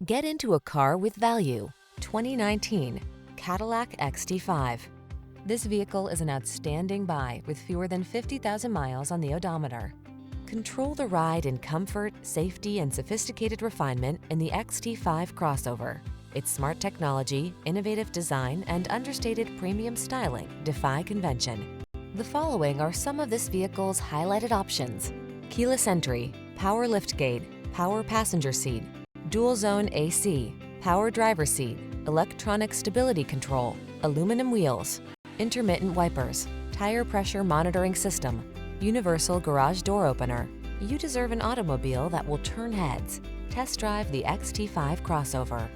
Get into a car with value. 2019 Cadillac XT5. This vehicle is an outstanding buy with fewer than 50,000 miles on the odometer. Control the ride in comfort, safety, and sophisticated refinement in the XT5 crossover. Its smart technology, innovative design, and understated premium styling defy convention. The following are some of this vehicle's highlighted options: keyless entry, power liftgate, power passenger seat, dual zone AC, power driver seat, electronic stability control, aluminum wheels, intermittent wipers, tire pressure monitoring system, universal garage door opener. You deserve an automobile that will turn heads. Test drive the XT5 crossover.